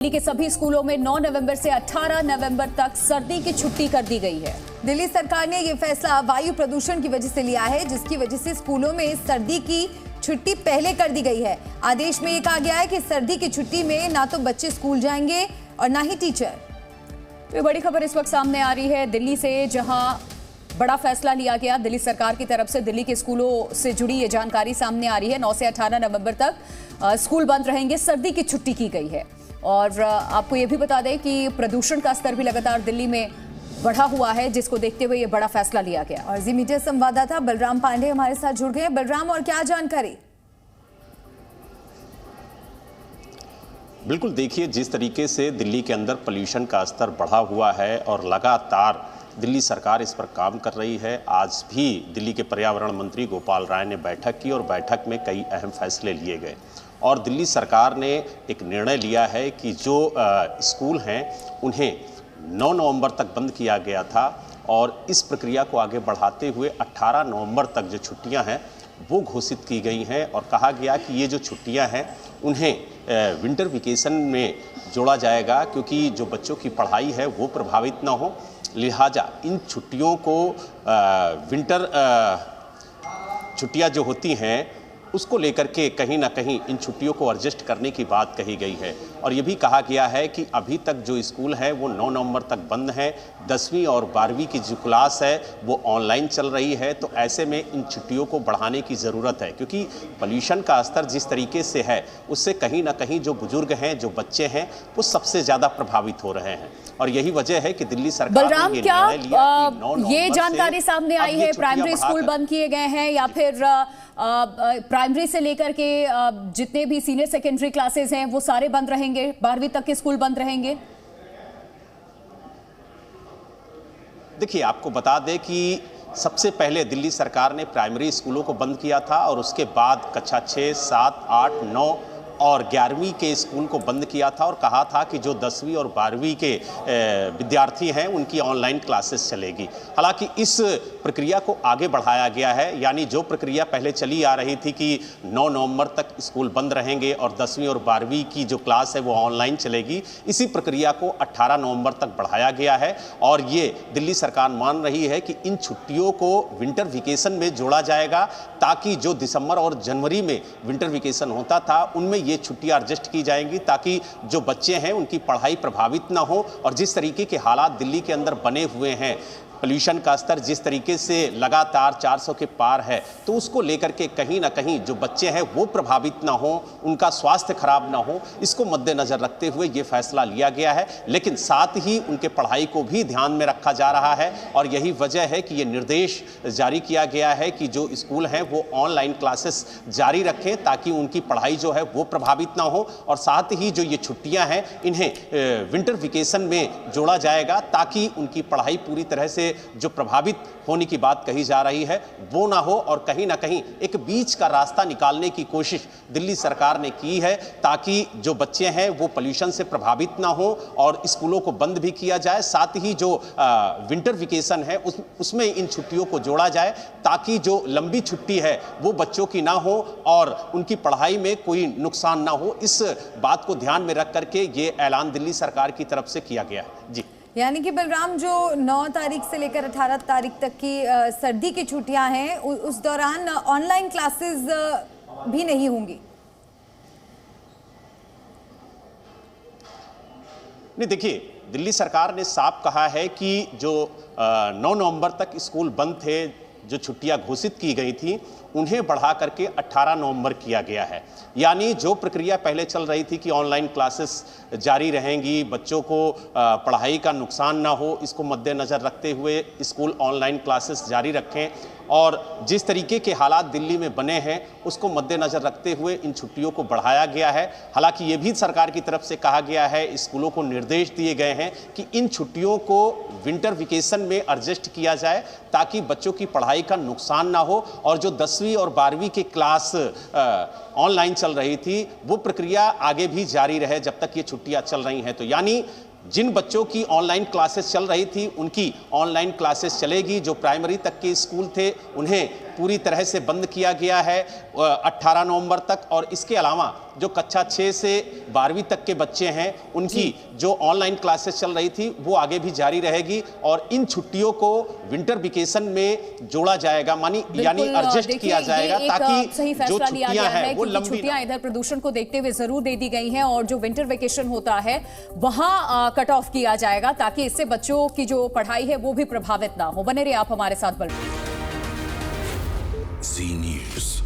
दिल्ली के सभी स्कूलों में 9 नवंबर से 18 नवंबर तक सर्दी की छुट्टी कर दी गई है। दिल्ली सरकार ने ये फैसला वायु प्रदूषण की वजह से लिया है, जिसकी वजह से स्कूलों में सर्दी की छुट्टी पहले कर दी गई है। आदेश में ये कहा गया है कि सर्दी की छुट्टी में ना तो बच्चे स्कूल जाएंगे और ना ही टीचर। तो बड़ी खबर इस वक्त सामने आ रही है दिल्ली से, जहां बड़ा फैसला लिया गया दिल्ली सरकार की तरफ से। दिल्ली के स्कूलों से जुड़ी ये जानकारी सामने आ रही है। 9 से 18 नवंबर तक स्कूल बंद रहेंगे, सर्दी की छुट्टी की गई है। और आपको ये भी बता दें कि प्रदूषण का स्तर भी लगातार दिल्ली में बढ़ा हुआ है, जिसको देखते हुए ये बड़ा फैसला लिया गया। और जी मीडिया संवाददाता बलराम पांडे हमारे साथ जुड़ गए। बलराम, और क्या जानकारी? बिल्कुल, देखिए जिस तरीके से दिल्ली के अंदर पोल्यूशन का स्तर बढ़ा हुआ है और लगातार दिल्ली सरकार इस पर काम कर रही है। आज भी दिल्ली के पर्यावरण मंत्री गोपाल राय ने बैठक की और बैठक में कई अहम फैसले लिए गए और दिल्ली सरकार ने एक निर्णय लिया है कि जो स्कूल हैं उन्हें 9 नवंबर तक बंद किया गया था और इस प्रक्रिया को आगे बढ़ाते हुए 18 नवंबर तक जो छुट्टियां हैं वो घोषित की गई हैं और कहा गया कि ये जो छुट्टियां हैं उन्हें विंटर वेकेशन में जोड़ा जाएगा, क्योंकि जो बच्चों की पढ़ाई है वो प्रभावित ना हो। लिहाजा इन छुट्टियों को विंटर छुट्टियां जो होती हैं उसको लेकर के कहीं ना कहीं इन छुट्टियों को एडजस्ट करने की बात कही गई है। और ये भी कहा गया है कि अभी तक जो स्कूल है वो 9 नवंबर तक बंद हैं। 10वीं और 12वीं की जो क्लास है वो ऑनलाइन चल रही है, तो ऐसे में इन छुट्टियों को बढ़ाने की ज़रूरत है, क्योंकि पोल्यूशन का स्तर जिस तरीके से है उससे कहीं ना कहीं जो बुजुर्ग हैं, जो बच्चे हैं, वो सबसे ज़्यादा प्रभावित हो रहे हैं। और यही वजह है कि दिल्ली सरकार बलराम, ने क्या ये जानकारी सामने आई है? प्राइमरी स्कूल बंद किए गए हैं या फिर प्राइमरी से लेकर के जितने भी सीनियर सेकेंडरी क्लासेस हैं वो सारे बंद रहेंगे? 12वीं तक के स्कूल बंद रहेंगे? देखिए, आपको बता दें कि सबसे पहले दिल्ली सरकार ने प्राइमरी स्कूलों को बंद किया था और उसके बाद कक्षा 6, 7, 8, 9 और 11वीं के स्कूल को बंद किया था और कहा था कि जो 10वीं और 12वीं के विद्यार्थी हैं उनकी ऑनलाइन क्लासेस चलेगी। हालांकि इस प्रक्रिया को आगे बढ़ाया गया है, यानी जो प्रक्रिया पहले चली आ रही थी कि 9 नवंबर तक स्कूल बंद रहेंगे और 10वीं और 12वीं की जो क्लास है वो ऑनलाइन चलेगी, इसी प्रक्रिया को 18 नवंबर तक बढ़ाया गया है। और ये दिल्ली सरकार मान रही है कि इन छुट्टियों को विंटर वेकेशन में जोड़ा जाएगा, ताकि जो दिसंबर और जनवरी में विंटर वेकेशन होता था उनमें ये छुट्टियां एडजस्ट की जाएंगी, ताकि जो बच्चे हैं उनकी पढ़ाई प्रभावित ना हो। और जिस तरीके के हालात दिल्ली के अंदर बने हुए हैं, पोल्यूशन का स्तर जिस तरीके से लगातार 400 के पार है, तो उसको लेकर के कहीं ना कहीं जो बच्चे हैं वो प्रभावित ना हो, उनका स्वास्थ्य खराब ना हो, इसको मद्देनजर रखते हुए ये फैसला लिया गया है। लेकिन साथ ही उनके पढ़ाई को भी ध्यान में रखा जा रहा है और यही वजह है कि ये निर्देश जारी किया गया है कि जो स्कूल हैं वो ऑनलाइन क्लासेस जारी रखें, ताकि उनकी पढ़ाई जो है वो प्रभावित ना हो। और साथ ही जो ये छुट्टियाँ हैं इन्हें विंटर वेकेशन में जोड़ा जाएगा, ताकि उनकी पढ़ाई पूरी तरह से जो प्रभावित होने की बात कही जा रही है वो ना हो। और कहीं ना कहीं एक बीच का रास्ता निकालने की कोशिश दिल्ली सरकार ने की है, ताकि जो बच्चे हैं वो पोल्यूशन से प्रभावित ना हो और स्कूलों को बंद भी किया जाए। साथ ही जो विंटर वेकेशन है उसमें इन छुट्टियों को जोड़ा जाए, ताकि जो लंबी छुट्टी है वो बच्चों की ना हो और उनकी पढ़ाई में कोई नुकसान ना हो। इस बात को ध्यान में रख करके ये ऐलान दिल्ली सरकार की तरफ से किया गया है। जी, यानी कि बलराम, जो 9 तारीख से लेकर 18 तारीख तक की सर्दी की छुट्टियां हैं उस दौरान ऑनलाइन क्लासेस भी नहीं होंगी? नहीं, देखिए दिल्ली सरकार ने साफ कहा है कि जो 9 नवंबर तक स्कूल बंद थे, जो छुट्टियां घोषित की गई थी उन्हें बढ़ा करके 18 नवंबर किया गया है। यानी जो प्रक्रिया पहले चल रही थी कि ऑनलाइन क्लासेस जारी रहेंगी, बच्चों को पढ़ाई का नुकसान ना हो, इसको मद्देनज़र रखते हुए स्कूल ऑनलाइन क्लासेस जारी रखें। और जिस तरीके के हालात दिल्ली में बने हैं उसको मद्देनज़र रखते हुए इन छुट्टियों को बढ़ाया गया है। हालांकि ये भी सरकार की तरफ से कहा गया है, स्कूलों को निर्देश दिए गए हैं कि इन छुट्टियों को विंटर वेकेशन में एडजस्ट किया जाए, ताकि बच्चों की पढ़ाई का नुकसान ना हो। और जो 10वीं और 12वीं की क्लास ऑनलाइन चल रही थी वो प्रक्रिया आगे भी जारी रहे जब तक ये छुट्टियां चल रही हैं। तो यानी जिन बच्चों की ऑनलाइन क्लासेस चल रही थी उनकी ऑनलाइन क्लासेस चलेगी, जो प्राइमरी तक के स्कूल थे उन्हें पूरी तरह से बंद किया गया है 18 नवंबर तक। और इसके अलावा जो कक्षा 6 से 12वीं तक के बच्चे हैं उनकी जो ऑनलाइन क्लासेस चल रही थी वो आगे भी जारी रहेगी और इन छुट्टियों को विंटर वेकेशन में जोड़ा जाएगा, यानी एडजस्ट किया जाएगा ताकि जो छुट्टियां हैं वो लंबी। छुट्टियां इधर प्रदूषण को देखते हुए जरूर दे दी गई हैं और जो विंटर वेकेशन होता है वहां कट ऑफ किया जाएगा ताकि इससे बच्चों की जो पढ़ाई है वो भी प्रभावित ना हो। बने रहिए आप हमारे साथ। Zee News।